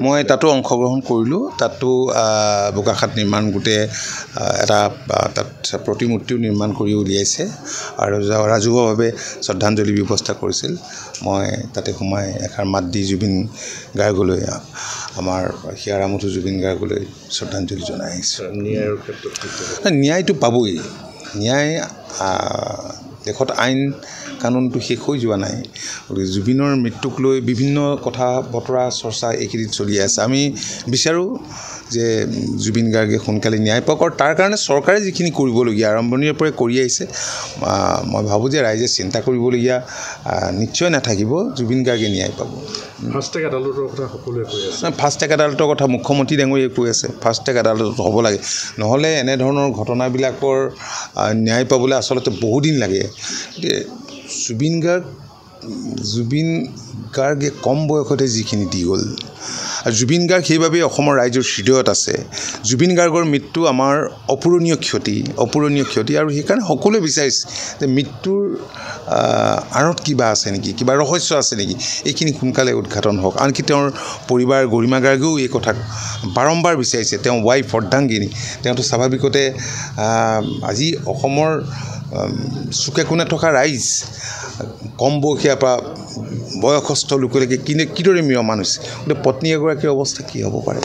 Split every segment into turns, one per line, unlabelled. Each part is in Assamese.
মই তাতো অংশগ্ৰহণ কৰিলোঁ তাতো বোকাখাত নিৰ্মাণ গোটে এটা তাত প্ৰতিমূৰ্তিও নিৰ্মাণ কৰি উলিয়াইছে আৰু ৰাজহুৱাভাৱে শ্ৰদ্ধাঞ্জলি ব্যৱস্থা কৰিছিল মই তাতে সোমাই এষাৰ মাত দি জুবিন গাৰ্গলৈ আমাৰ হিয়াৰামঠু জুবিন গাৰ্গলৈ শ্ৰদ্ধাঞ্জলি জনাই আহিছোঁ
ন্যায়ৰ ক্ষেত্ৰত
ন্যায়টো পাবই ন্যায় দেশত আইন কানুনটো শেষ হৈ যোৱা নাই গতিকে জুবিনৰ মৃত্যুক লৈ বিভিন্ন কথা বতৰা চৰ্চা এইকেইদিন চলি আছে আমি বিচাৰোঁ যে জুবিন গাৰ্গে সোনকালে ন্যায় পাওক আৰু তাৰ কাৰণে চৰকাৰে যিখিনি কৰিবলগীয়া আৰম্ভণিৰ পৰাই কৰি আহিছে মই ভাবোঁ যে ৰাইজে চিন্তা কৰিবলগীয়া নিশ্চয় নাথাকিব জুবিন গাৰ্গে ন্যায় পাব
ফাষ্টেগ আদালতৰ কথা সকলোৱে কৈ আছে
ফাষ্টেগ আদালতৰ কথা মুখ্যমন্ত্ৰী ডাঙৰীয়ে কৈ আছে ফাষ্টেগ আদালত হ'ব লাগে নহ'লে এনেধৰণৰ ঘটনাবিলাকৰ ন্যায় পাবলৈ আচলতে বহুদিন লাগে জুবিন গাৰ্গে কম বয়সতে যিখিনি দি গ'ল আৰু জুবিন গাৰ্গ সেইবাবেই অসমৰ ৰাইজৰ হৃদয়ত আছে জুবিন গাৰ্গৰ মৃত্যু আমাৰ অপূৰণীয় ক্ষতি আৰু সেইকাৰণে সকলোৱে বিচাৰিছে যে মৃত্যুৰ আঁৰত কিবা আছে নেকি কিবা ৰহস্য আছে নেকি এইখিনি সোনকালে উদ্ঘাটন হওক আনকি তেওঁৰ পৰিবাৰ গৰিমা গাৰ্গেও এই কথা বাৰম্বাৰ বিচাৰিছে তেওঁ ৱাইফ অৰ্ধাংগিনী তেওঁতো স্বাভাৱিকতে আজি অসমৰ চুকে কোণে থকা ৰাইজ কম বয়সীয়াৰ পৰা বয়সস্থ লোকলৈকে কিদৰে ম্ৰিয়মান হৈছে গতিকে পত্নী এগৰাকীৰ অৱস্থা কি হ'ব পাৰে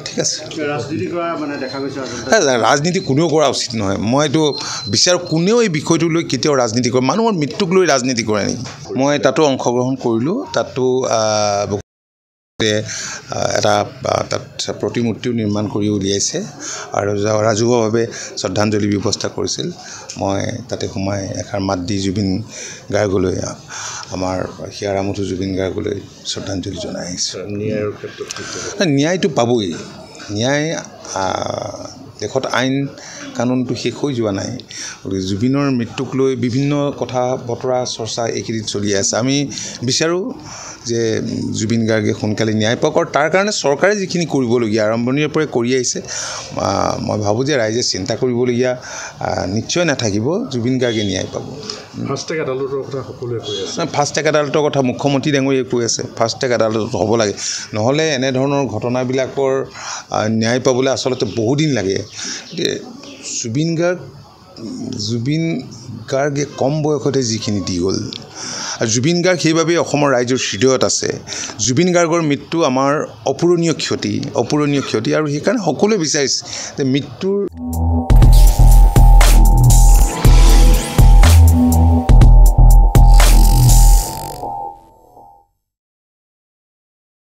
ঠিক আছে
ৰাজনীতি কৰা মানে দেখা গৈছে
ৰাজনীতি কোনেও কৰা উচিত নহয় মইতো বিচাৰোঁ কোনেও এই বিষয়টো লৈ কেতিয়াও ৰাজনীতি কৰে মানুহৰ মৃত্যুক লৈ ৰাজনীতি কৰে নেকি মই তাতো অংশগ্ৰহণ কৰিলোঁ তাতো এটা তাত প্ৰতিমূৰ্তিও নিৰ্মাণ কৰি উলিয়াইছে আৰু ৰাজহুৱাভাৱে শ্ৰদ্ধাঞ্জলি ব্যৱস্থা কৰিছিল মই তাতে সোমাই এষাৰ মাত দি জুবিন গাৰ্গলৈ আমাৰ হিয়াৰামঠু জুবিন গাৰ্গলৈ শ্ৰদ্ধাঞ্জলি জনাই আহিছোঁ
ন্যায়ৰ ক্ষেত্ৰত
ন্যায়টো পাবই ন্যায় দেশত আইন কানুনটো শেষ হৈ যোৱা নাই গতিকে জুবিনৰ মৃত্যুক লৈ বিভিন্ন কথা বতৰা চৰ্চা এইকেইদিন চলি আছে আমি বিচাৰোঁ যে জুবিন গাৰ্গে সোনকালে ন্যায় পাওক আৰু তাৰ কাৰণে চৰকাৰে যিখিনি কৰিবলগীয়া আৰম্ভণিৰ পৰাই কৰি আহিছে মই ভাবোঁ যে ৰাইজে চিন্তা কৰিবলগীয়া নিশ্চয় নাথাকিব জুবিন গাৰ্গে ন্যায় পাব
ফাষ্টেগ আদালতৰ কথা সকলোৱে কৈ আছে
ফাষ্টেগ আদালতৰ কথা মুখ্যমন্ত্ৰী ডাঙৰীয়ে কৈ আছে ফাষ্টেগ আদালত হ'ব লাগে নহ'লে এনেধৰণৰ ঘটনাবিলাকৰ ন্যায় পাবলৈ আচলতে বহুদিন লাগে জুবিন গাৰ্গে কম বয়সতে যিখিনি দি গ'ল আৰু জুবিন গাৰ্গ সেইবাবেই অসমৰ ৰাইজৰ হৃদয়ত আছে জুবিন গাৰ্গৰ মৃত্যু আমাৰ অপূৰণীয় ক্ষতি আৰু সেইকাৰণে সকলোৱে বিচাৰিছে যে মৃত্যুৰ